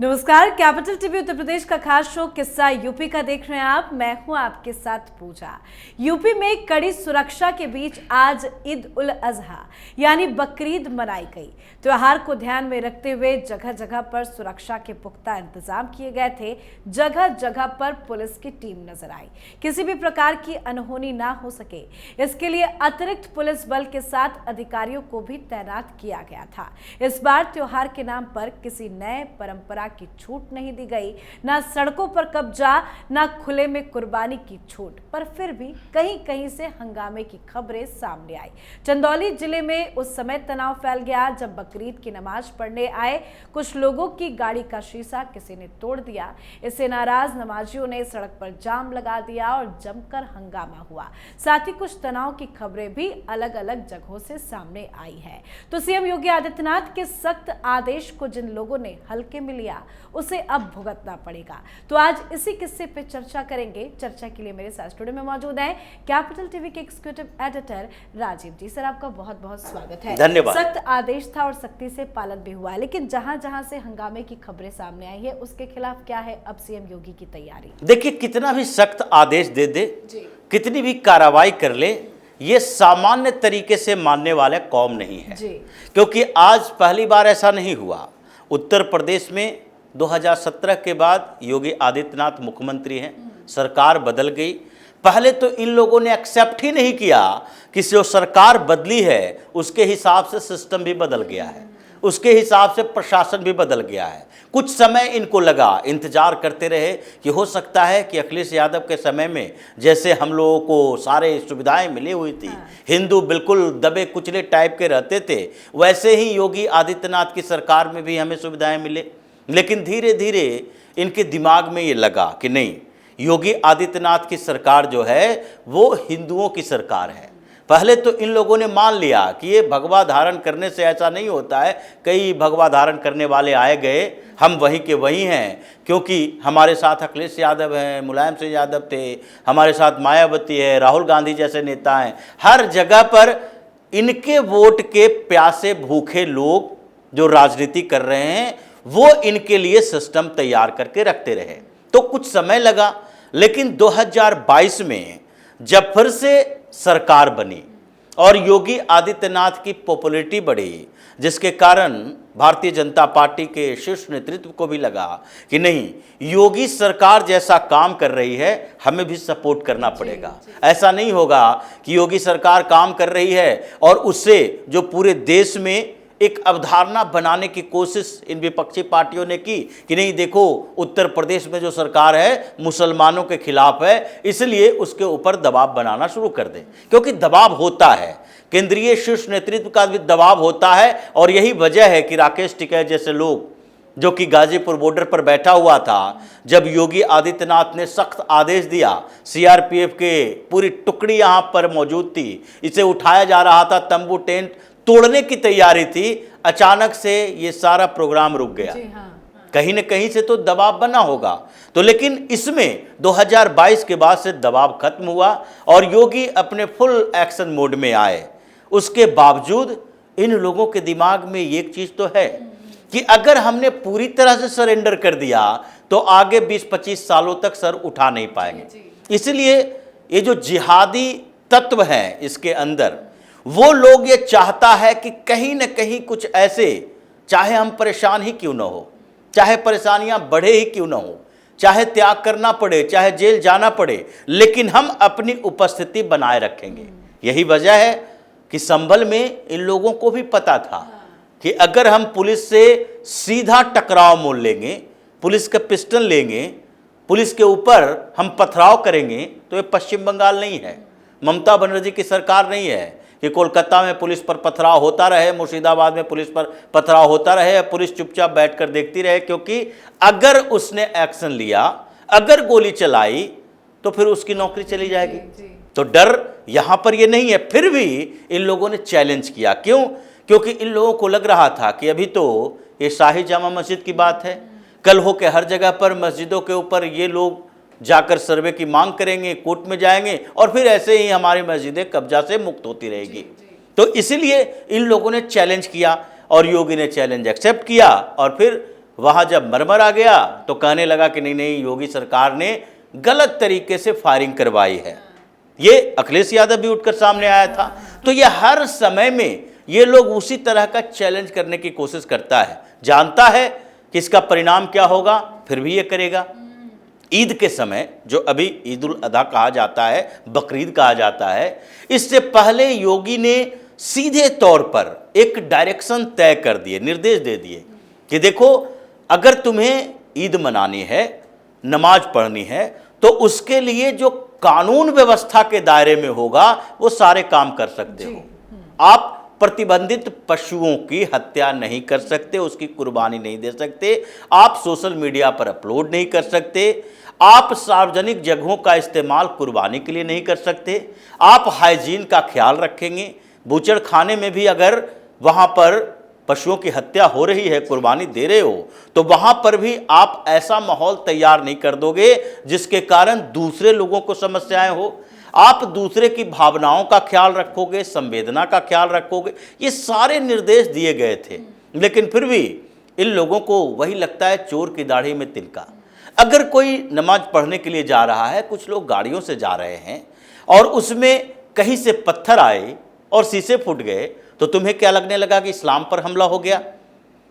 नमस्कार, capital TV Uttar Pradesh का खास शो किस्सा यूपी का देख रहे हैं आप। मैं हूं आपके साथ पूजा। यूपी में कड़ी सुरक्षा के बीच आज ईद उल अजहा यानी बकरीद मनाई गई। त्योहार को ध्यान में रखते हुए जगह जगह पर सुरक्षा के पुख्ता इंतजाम किए गए थे। जगह जगह पर पुलिस की टीम नजर आई। किसी भी प्रकार की अनहोनी ना हो सके, इसके लिए अतिरिक्त पुलिस बल के साथ अधिकारियों को भी तैनात किया गया था। इस बार त्योहार के नाम पर किसी नए परंपरा की छूट नहीं दी गई, ना सड़कों पर कब्जा, ना खुले में कुर्बानी की छूट, पर फिर भी कहीं कहीं से हंगामे की खबरें सामने आई। चंदौली जिले में उस समय तनाव फैल गया जब बकरीद की नमाज पढ़ने आए कुछ लोगों की गाड़ी का शीशा किसी ने तोड़ दिया। इससे नाराज नमाजियों ने सड़क पर जाम लगा दिया और जमकर हंगामा हुआ। साथ ही कुछ तनाव की खबरें भी अलग अलग जगहों से सामने आई है। तो सीएम योगी आदित्यनाथ के सख्त आदेश को जिन लोगों ने हल्के में लिया उसे अब भुगतना पड़ेगा। तो आज इसी किस्से पे चर्चा करेंगे। चर्चा के लिए मेरे साथ स्टूडियो में मौजूद हैं कैपिटल टीवी के एग्जीक्यूटिव एडिटर राजीव जी। सर, आपका बहुत बहुत स्वागत है। धन्यवाद। सख्त आदेश था और सख्ती से पालन भी हुआ, लेकिन जहां जहां से हंगामे की खबरें सामने आई है उसके खिलाफ क्या है अब सीएम योगी की तैयारी? देखिए, कितना भी सख्त आदेश दे दे, कितनी भी कार्रवाई कर ले, ये सामान्य तरीके से मानने वाले कौम नहीं है। क्योंकि आज पहली बार ऐसा नहीं हुआ। उत्तर प्रदेश में 2017 के बाद योगी आदित्यनाथ मुख्यमंत्री हैं, सरकार बदल गई। पहले तो इन लोगों ने एक्सेप्ट ही नहीं किया कि जो सरकार बदली है उसके हिसाब से सिस्टम भी बदल गया है, उसके हिसाब से प्रशासन भी बदल गया है। कुछ समय इनको लगा, इंतजार करते रहे कि हो सकता है कि अखिलेश यादव के समय में जैसे हम लोगों को सारे सुविधाएं मिली हुई थी, हिंदू बिल्कुल दबे कुचले टाइप के रहते थे, वैसे ही योगी आदित्यनाथ की सरकार में भी हमें सुविधाएं मिले। लेकिन धीरे धीरे इनके दिमाग में ये लगा कि नहीं, योगी आदित्यनाथ की सरकार जो है वो हिंदुओं की सरकार है। पहले तो इन लोगों ने मान लिया कि ये भगवा धारण करने से ऐसा नहीं होता है, कई भगवा धारण करने वाले आए गए, हम वहीं के वहीं हैं। क्योंकि हमारे साथ अखिलेश यादव हैं, मुलायम सिंह यादव थे, हमारे साथ मायावती है, राहुल गांधी जैसे नेता हैं। हर जगह पर इनके वोट के प्यासे भूखे लोग जो राजनीति कर रहे हैं वो इनके लिए सिस्टम तैयार करके रखते रहे। तो कुछ समय लगा, लेकिन 2022 में जब फिर से सरकार बनी और योगी आदित्यनाथ की पॉपुलैरिटी बढ़ी, जिसके कारण भारतीय जनता पार्टी के शीर्ष नेतृत्व को भी लगा कि नहीं, योगी सरकार जैसा काम कर रही है हमें भी सपोर्ट करना पड़ेगा। ऐसा नहीं होगा कि योगी सरकार काम कर रही है और उससे जो पूरे देश में एक अवधारणा बनाने की कोशिश इन विपक्षी पार्टियों ने की कि नहीं देखो, उत्तर प्रदेश में जो सरकार है मुसलमानों के खिलाफ है, इसलिए उसके ऊपर दबाव बनाना शुरू कर दें। क्योंकि दबाव होता है, केंद्रीय शीर्ष नेतृत्व का भी दबाव होता है। और यही वजह है कि राकेश टिकैत जैसे लोग, जो कि गाजीपुर बॉर्डर पर बैठा हुआ था, जब योगी आदित्यनाथ ने सख्त आदेश दिया, सीआरपीएफ के पूरी टुकड़ी यहाँ पर मौजूद थी, इसे उठाया जा रहा था, तंबू टेंट तोड़ने की तैयारी थी, अचानक से ये सारा प्रोग्राम रुक गया। कहीं न कहीं से तो दबाव बना होगा। तो लेकिन इसमें 2022 के बाद से दबाव खत्म हुआ और योगी अपने फुल एक्शन मोड में आए। उसके बावजूद इन लोगों के दिमाग में एक चीज तो है कि अगर हमने पूरी तरह से सरेंडर कर दिया तो आगे 20-25 सालों तक सर उठा नहीं पाएंगे। इसलिए ये जो जिहादी तत्व हैं इसके अंदर, वो लोग ये चाहता है कि कहीं न कहीं कुछ ऐसे, चाहे हम परेशान ही क्यों ना हो, चाहे परेशानियां बढ़े ही क्यों ना हो, चाहे त्याग करना पड़े, चाहे जेल जाना पड़े, लेकिन हम अपनी उपस्थिति बनाए रखेंगे। यही वजह है कि संभल में इन लोगों को भी पता था कि अगर हम पुलिस से सीधा टकराव मोल लेंगे, पुलिस का पिस्टल लेंगे, पुलिस के ऊपर हम पथराव करेंगे, तो ये पश्चिम बंगाल नहीं है, ममता बनर्जी की सरकार नहीं है कि कोलकाता में पुलिस पर पथराव होता रहे, मुर्शिदाबाद में पुलिस पर पथराव होता रहे, पुलिस चुपचाप बैठकर देखती रहे। क्योंकि अगर उसने एक्शन लिया, अगर गोली चलाई, तो फिर उसकी नौकरी चली जाएगी। तो डर यहां पर ये नहीं है। फिर भी इन लोगों ने चैलेंज किया। क्यों? क्योंकि इन लोगों को लग रहा था कि अभी तो ये शाही जामा मस्जिद की बात है, कल हो के हर जगह पर मस्जिदों के ऊपर ये लोग जाकर सर्वे की मांग करेंगे, कोर्ट में जाएंगे और फिर ऐसे ही हमारी मस्जिदें कब्जा से मुक्त होती रहेगी। तो इसीलिए इन लोगों ने चैलेंज किया और योगी ने चैलेंज एक्सेप्ट किया और फिर वहाँ जब मरमर आ गया तो कहने लगा कि नहीं नहीं, योगी सरकार ने गलत तरीके से फायरिंग करवाई है। ये अखिलेश यादव भी उठकर सामने आया था। तो ये हर समय में ये लोग उसी तरह का चैलेंज करने की कोशिश करता है, जानता है कि इसका परिणाम क्या होगा, फिर भी ये करेगा। ईद के समय, जो अभी ईद उल अधा कहा जाता है, बकरीद कहा जाता है, इससे पहले योगी ने सीधे तौर पर एक डायरेक्शन तय कर दिए, निर्देश दे दिए कि देखो, अगर तुम्हें ईद मनानी है, नमाज पढ़नी है, तो उसके लिए जो कानून व्यवस्था के दायरे में होगा वो सारे काम कर सकते हो। आप प्रतिबंधित पशुओं की हत्या नहीं कर सकते, उसकी कुर्बानी नहीं दे सकते, आप सोशल मीडिया पर अपलोड नहीं कर सकते, आप सार्वजनिक जगहों का इस्तेमाल कुर्बानी के लिए नहीं कर सकते, आप हाइजीन का ख्याल रखेंगे। बूचड़ खाने में भी अगर वहाँ पर पशुओं की हत्या हो रही है, कुर्बानी दे रहे हो, तो वहाँ पर भी आप ऐसा माहौल तैयार नहीं कर दोगे जिसके कारण दूसरे लोगों को समस्याएं हो। आप दूसरे की भावनाओं का ख्याल रखोगे, संवेदना का ख्याल रखोगे। ये सारे निर्देश दिए गए थे, लेकिन फिर भी इन लोगों को वही लगता है, चोर की दाढ़ी में तिनका। अगर कोई नमाज पढ़ने के लिए जा रहा है, कुछ लोग गाड़ियों से जा रहे हैं और उसमें कहीं से पत्थर आए और शीशे फूट गए, तो तुम्हें क्या लगने लगा कि इस्लाम पर हमला हो गया?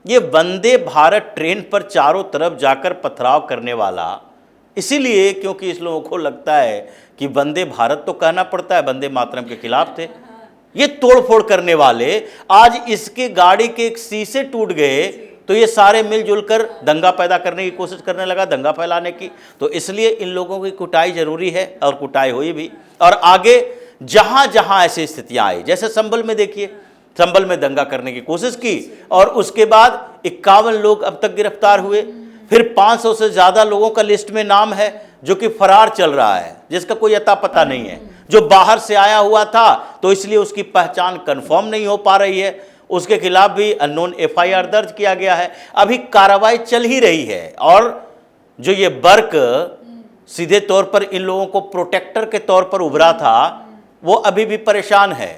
ये वंदे भारत ट्रेन पर चारों तरफ जाकर पथराव करने वाला इसीलिए क्योंकि इस लोगों को लगता है कि वंदे भारत तो कहना पड़ता है, वंदे मातरम के खिलाफ थे। ये तोड़फोड़ करने वाले आज इसके गाड़ी के एक शीशे टूट गए तो ये सारे मिलजुल कर दंगा पैदा करने की कोशिश करने लगा, दंगा फैलाने की। तो इसलिए इन लोगों की कुटाई जरूरी है और कुटाई हुई भी। और आगे जहां जहां ऐसी स्थितियां आई, जैसे संभल में देखिए, संभल में दंगा करने की कोशिश की और उसके बाद 51 लोग अब तक गिरफ्तार हुए। फिर 500 से ज्यादा लोगों का लिस्ट में नाम है जो कि फरार चल रहा है, जिसका कोई अता पता नहीं है, जो बाहर से आया हुआ था तो इसलिए उसकी पहचान कंफर्म नहीं हो पा रही है। उसके खिलाफ भी अननोन FIR दर्ज किया गया है। अभी कार्रवाई चल ही रही है और जो ये बर्क सीधे तौर पर इन लोगों को प्रोटेक्टर के तौर पर उभरा था, वो अभी भी परेशान है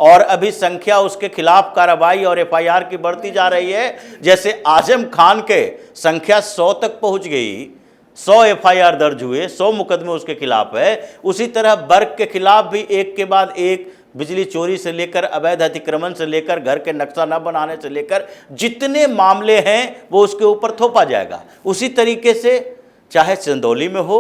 और अभी संख्या उसके खिलाफ कार्रवाई और FIR की बढ़ती जा रही है। जैसे आजम खान के संख्या 100 तक पहुंच गई, 100 FIR दर्ज हुए, 100 मुकदमे उसके खिलाफ है। उसी तरह बर्क के खिलाफ भी एक के बाद एक, बिजली चोरी से लेकर अवैध अतिक्रमण से लेकर घर के नक्शा न बनाने से लेकर जितने मामले हैं वो उसके ऊपर थोपा जाएगा। उसी तरीके से चाहे चंदौली में हो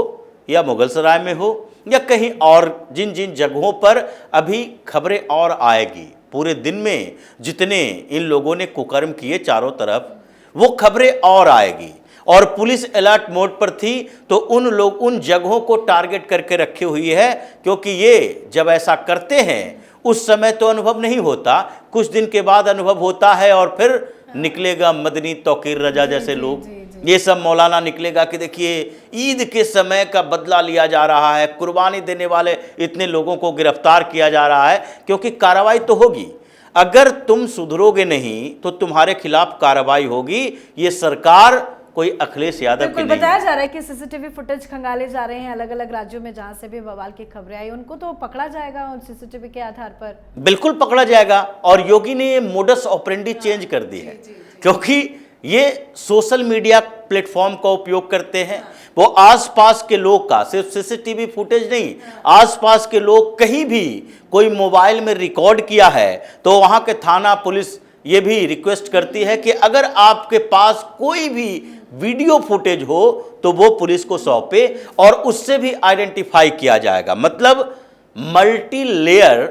या मुगलसराय में हो या कहीं और जिन जिन जगहों पर अभी खबरें और आएगी, पूरे दिन में जितने इन लोगों ने कुकर्म किए चारों तरफ, वो खबरें और आएगी। और पुलिस अलर्ट मोड पर थी तो उन जगहों को टारगेट करके रखी हुई है, क्योंकि ये जब ऐसा करते हैं उस समय तो अनुभव नहीं होता, कुछ दिन के बाद अनुभव होता है और फिर निकलेगा मदनी तौकीर रजा जैसे लोग, ये सब मौलाना निकलेगा कि देखिए ईद के समय का बदला लिया जा रहा है, कुर्बानी देने वाले इतने लोगों को गिरफ्तार किया जा रहा है, क्योंकि कार्रवाई तो होगी। अगर तुम सुधरोगे नहीं तो तुम्हारे खिलाफ कार्रवाई होगी। ये सरकार कोई अखिलेश यादव की नहीं। बताया जा रहा है कि CCTV फुटेज खंगाले जा रहे हैं अलग अलग राज्यों में, जहां से भी बवाल की खबरें आई उनको तो पकड़ा जाएगा और CCTV के आधार पर बिल्कुल पकड़ा जाएगा। और योगी ने ये मोडस ऑपरेंडी चेंज कर दी है, क्योंकि ये सोशल मीडिया प्लेटफॉर्म का उपयोग करते हैं। वो आसपास के लोग का, सिर्फ CCTV फुटेज नहीं, आसपास के लोग कहीं भी कोई मोबाइल में रिकॉर्ड किया है तो वहां के थाना पुलिस ये भी रिक्वेस्ट करती है कि अगर आपके पास कोई भी वीडियो फुटेज हो तो वो पुलिस को सौंपे और उससे भी आइडेंटिफाई किया जाएगा। मतलब मल्टी लेयर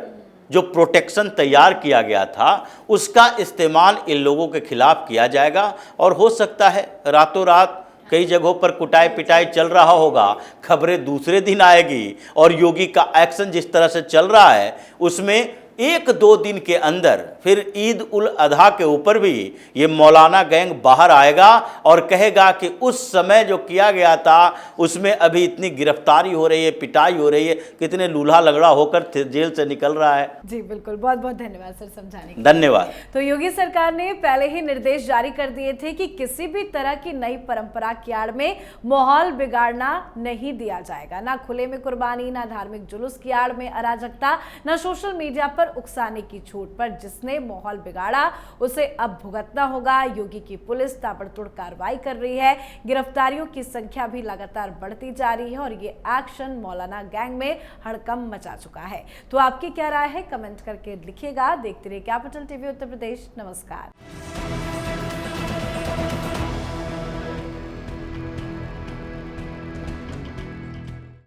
जो प्रोटेक्शन तैयार किया गया था उसका इस्तेमाल इन लोगों के खिलाफ किया जाएगा। और हो सकता है रातों रात कई जगहों पर कुटाई पिटाई चल रहा होगा, खबरें दूसरे दिन आएगी और योगी का एक्शन जिस तरह से चल रहा है उसमें 1-2 दिन के अंदर फिर ईद उल अधा के ऊपर भी ये मौलाना गैंग बाहर आएगा और कहेगा कि उस समय जो किया गया था उसमें अभी इतनी गिरफ्तारी हो रही है, पिटाई हो रही है, कितने लूल्हा लगड़ा होकर जेल से निकल रहा है। जी बिल्कुल, बहुत बहुत धन्यवाद सर समझाने के लिए। धन्यवाद। तो योगी सरकार ने पहले ही निर्देश जारी कर दिए थे कि किसी भी तरह की नई परंपरा की आड़ में माहौल बिगाड़ना नहीं दिया जाएगा, ना खुले में कुर्बानी, ना धार्मिक जुलूस की आड़ में अराजकता, ना सोशल मीडिया पर उकसाने की छूट पर जिसने माहौल बिगाड़ा उसे अब भुगतना होगा। योगी की पुलिस ताबड़तोड़ कार्रवाई कर रही है। गिरफ्तारियों की संख्या भी लगातार बढ़ती जा रही है और ये एक्शन मौलाना गैंग में हड़कंप मचा चुका है। तो आपकी क्या राय है, कमेंट करके लिखिएगा। देखते रहिए कैपिटल टीवी उत्तर प्रदेश। नमस्कार।